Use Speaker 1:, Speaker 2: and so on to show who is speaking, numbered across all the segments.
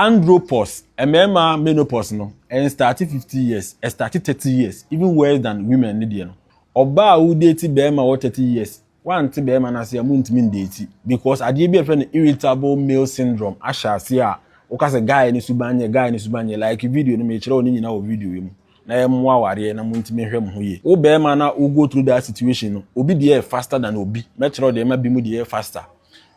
Speaker 1: Andropause, mmarima menopause no, and started 50 years, started 30 years, even worse than women need you know. Oba who date bema or 30 years. One to bema na say amuntu mean date because I be a friend irritable male syndrome. Asha see okase guy ni subanye like video no me chiro ni nyina o video mu. Na emwa ware na muntu me hwem ho ye. Wo bema na wo go through that situation no, obi dey faster than obi. Me chiro dey ma bi mu dey faster.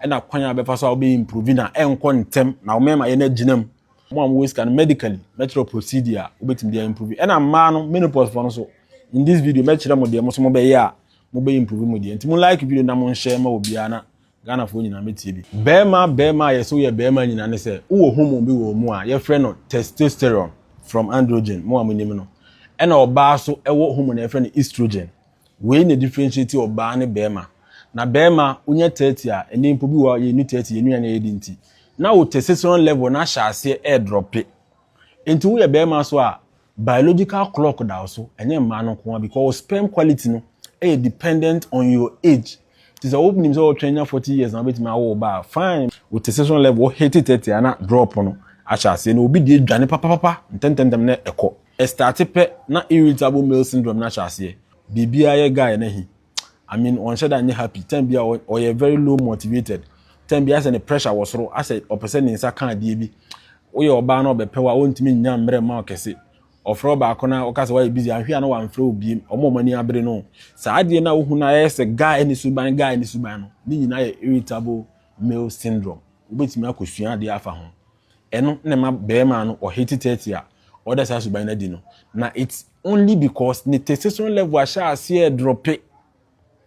Speaker 1: And akwanya befa so be improving na enko ntem na omema ye na ginam mo am waste can medically metro procedure obetim dey improve and am no menopause for no so in this video me kire mo dey mo so mo be ya mo be improve mo dey ntim like video na mo share ma obi ana Ghana fo nyina metie bi bema ye so ye bema nyina ne se wo hormone bi wo mu a ye frɛ no testosterone from androgen mo am nim no and oba so e wo hormone ye frɛ no estrogen we ne differentiate oba ne bema na bema unye 30 a eni mpo bi wa ye ni 30 enu ya na yedi nti na wo testosterone level na hyase air drop enti wo ye bema so a biological clock da so enye ma no ko because sperm quality no e dependent on your age this opening so trainer 40 years na betima wo ba fine wo testosterone level hit 30 na drop no hyase na obi de dwane papa ntententem na ekọ e start pe na irritable male syndrome na hyase bibia ye guy na hi I mean, on said I'm happy. Ten be or you're very low motivated. Ten be as any pressure was so. I said, or percent in second DB. Or your ban or be power won't mean young mere market. Or for back on our case why busy. And here no one throw beam or more money. I no. So I didn't know who I a guy in the suban guy in the subano. Meaning I irritable male syndrome. Which me question the alpha home. And no ma bear man or hate it here. Others has to buy a dino. Now it's only because the testosterone level I shall see a drop it.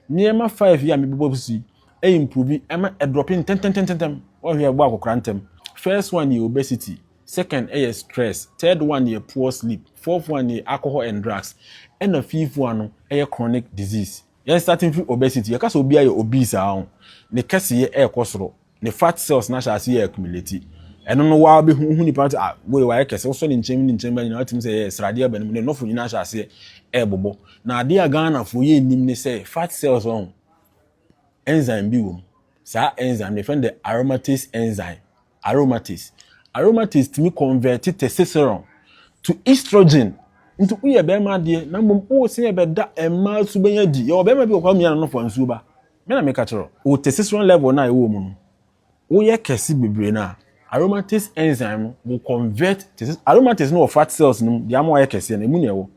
Speaker 1: Near 5 years, me be see e improve a dropping 10 or here work crantem. First one is obesity, second is stress, third one is poor sleep, fourth one is alcohol and drugs, and the fifth one is chronic disease. You starting with obesity, you can be obese around. The case here air cosro, the fat cells na shall see accumulate. I don't know why be who ni part we why case also in chamber you know team say yes radio ben no for you shall say air bobo. Na dia Ghana for ye nim ne say fat cells on enzyme bi wom sa enzyme they find the aromatase enzyme aromatase to me convert testosterone to estrogen into we be ma de na mom o say be da emma su benya di ye be ma bi o kwa mi no for nsu ba me na me ka chero o testosterone level na e wo mu no wo ye kesi bebre na aromatase enzyme will convert aromatase no fat cells no dia mo ye kesi na emu ne wo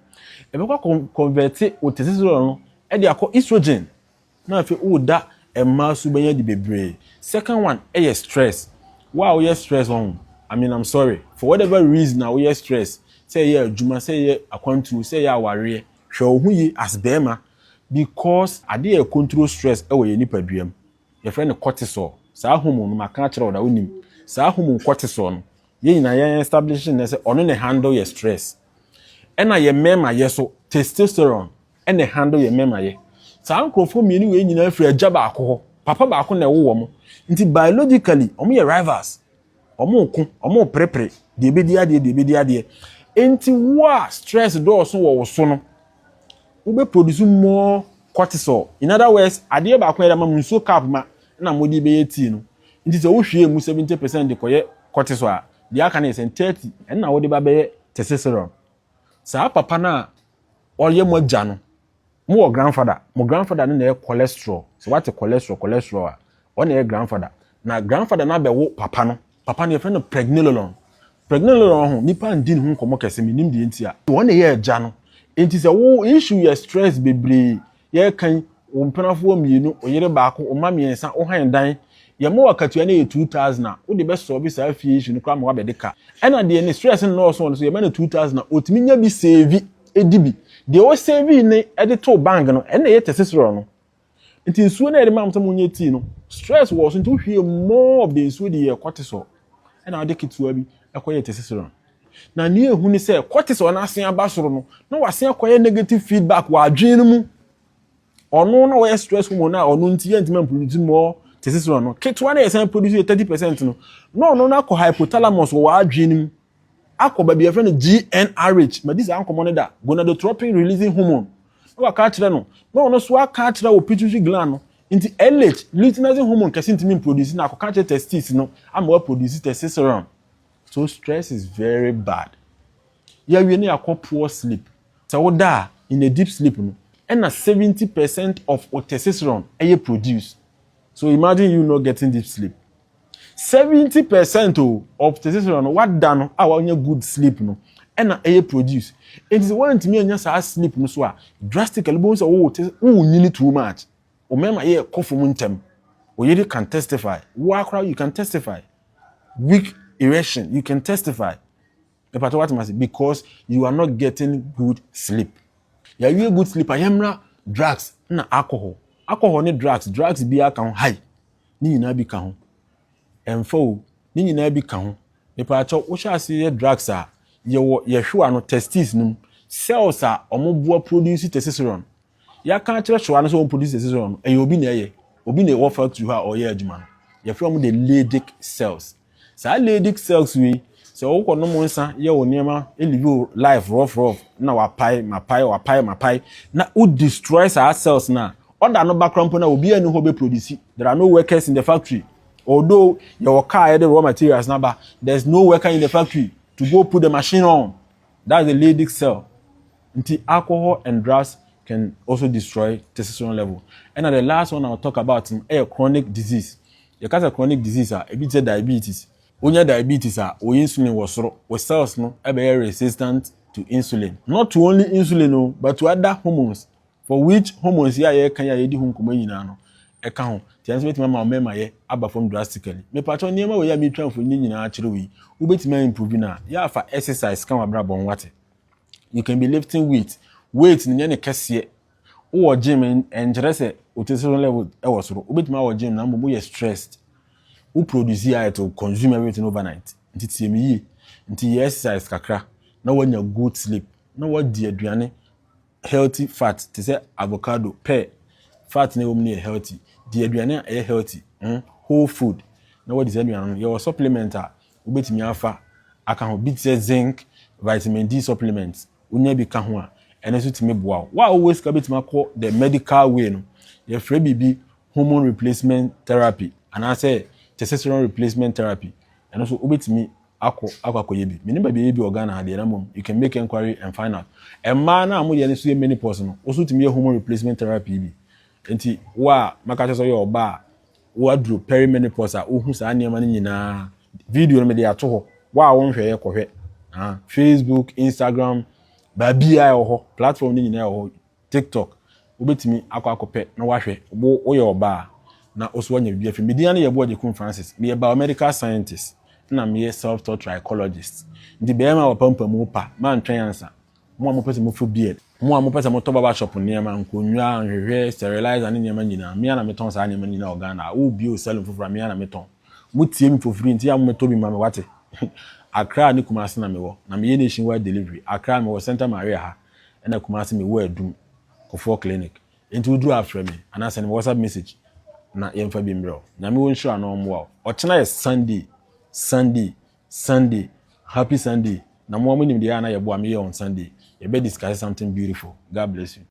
Speaker 1: e be kwa convert o testosterone no e de akọ estrogen na fe o da emma su benya di bebre. Second one is stress. Wow, yes stress on. I mean I'm sorry for whatever reason now yes stress say yeah juma say yeah akwantu say yeah worry hwe hu yi as bema because ade e control stress e we nipa duam your friend cortisol sa hormone ma kan kire oda onim sa hormone cortisol no ye na ye establishing na say ono ne handle your stress ena ye mema ye so testosterone ena handle ye mema ye sa ankrofo mi ni we nyina afri agya ba akọ papa ba akọ na wo mo nti biologically omo ye rivals omo prepare de be ade enti wa stress do so wo so no we be produce more cortisol. In other words ade ba akọ ya ma nso cap ma na modi be yeti no nti so wo hwie mu 70% de koye cortisol a de aka na 30 en na wo de ba be testosterone sa papa na oye mo agya no mo grandfather no na cholesterol so what cholesterol a on na grandfather na be wo papa no your friend pregnenolone ho nipa ndin ho komo kese minim de enti a won na ye agya no enti se wo issue your stress bebre ye kan wo mpenafo mienu oyere baako o ma miensa wo han dan ye mo wakatua na ye 2000 a wo de be so bi sa fie issue no kwa ma wa be de ka ena de ne stress no so ye ma na 2000 a otimi nya bi save edibi de o save ne e to bank no ena ye testosterone no nti nsuo na ye ma mtam onye ti no stress was nti hwie more of the nsuo de cortisol ena de kitua bi ekoye testosterone na ne ehu ni say cortisol na asen abasoro no na wasen ekoye negative feedback wa adwene mu ono na we stress hormone na ono nti ye ntima produce more testosterone no kitwa na yesen produce 30% no na ko hypothalamus wa adwene mu akoba bi friend GnRH ma this ankomo ne da gonadotropin releasing hormone wa ka kire no so aka kire wo pituitary gland no nti LH luteinizing hormone kese ntimi produce na akoka kire testis no ama wa produce testosterone So stress is very bad. Yeah, we need a poor sleep. So that in a deep sleep, and 70% of testosterone are produced. So imagine you not getting deep sleep. 70% of testosterone what done our good sleep no and a produce. It is one to me and just sleep no so drastically bones need too much. Or remember here cough muntem. Or you can testify. Walk you can testify. Weak erection, you can testify. Because you are not getting good sleep. Yeah, you good sleep. I am drugs na alcohol. Alcohol ne drugs. Drugs be account high. Ni na be count. Emfo ni nyina bi ka ho mepa acho wo sha ase drugs a ye hwa no testis num cells a omoboa produce testosterone ya kan kire hwa no so produce testosterone e obi na ye obi na wo factory ha o ye adwuma no ye from the Leydig cells sa Leydig cells we so wo kono mo nsa ye wo niema e live life rough na wapai mapai na wo destroy sa cells na order no background na obi anu ho be produce there are no workers in the factory. Although your car had the raw materials number, there's no worker in the factory to go put the machine on. That's the Leydig cell. Until alcohol and drugs can also destroy testosterone level. And the last one I'll talk about is a chronic disease. You cause a chronic disease, a bit of diabetes. When you diabetes, or insulin was cells no, be resistant to insulin. Not to only insulin, no, but to other hormones. For which hormones here can you do home account. Tians with my mama ye aba from drastically. Me patron niema we ya me twan for nyina a kire we. Wo betima improve na. Ya fa exercise kan wabra bon wate. You can be lifting weight ni ne kese. Wo gym and se testosterone level e wo soro. Wo betima wo gym na mo ye stressed. Wo produce ya to consume everything overnight. Nti tie me yi. Nti ye exercise kakra na wanya good sleep. Na wo di aduane healthy fat to say avocado, pear, fat na wo me healthy. The aduane are healthy, whole food. Now what is aduane? Your supplement ubetimi afa aka ho bit zinc, vitamin D supplements. Unya bi ka ho a ene so timi boa. Wa always ka betimi akọ the medical way no. Your free BB hormone replacement therapy and I say testosterone replacement therapy. And also ubetimi akọ yebi. Me nimba bi organ ha de na mom. You can make inquiry and find out. E ma na mo ye ne so many person. Also timi hormone replacement therapy bi. Enti wa makacho so yo ba wa dro perimenopause a ohun sa niam nyina video no me de ato ho wa won hwe ye kohwe Facebook, Instagram, ba bia ho platform ni nyina ho TikTok obetimi akọ na wa hwe wo ye oba na oso anya bia fi media na ye bo Ojekun Francis me ye biomedical scientist na me ye self-taught tricologist ndi be ma wapampamu pa man twen ansa mo amopese mo phobia mo amopese mo to baba shop niema nkonwa anhwehwe sterilizer ne niema nyina me na meton sa niema nyina organa wo bio sell fofora me na meton mo tie mi fofuri nti am meto bi ma me wate Accra ni Kumasi na me wo na me ye nationwide delivery Accra me wo Santa Maria ha na Kumasi me wo adum for clinic enti udru afre me ana send me WhatsApp message na yemfa bi mbrɛ na me won sure na omwo o chena ye Sunday happy Sunday na mo nim de ya na ye bo am ye on Sunday you better discuss something beautiful. God bless you.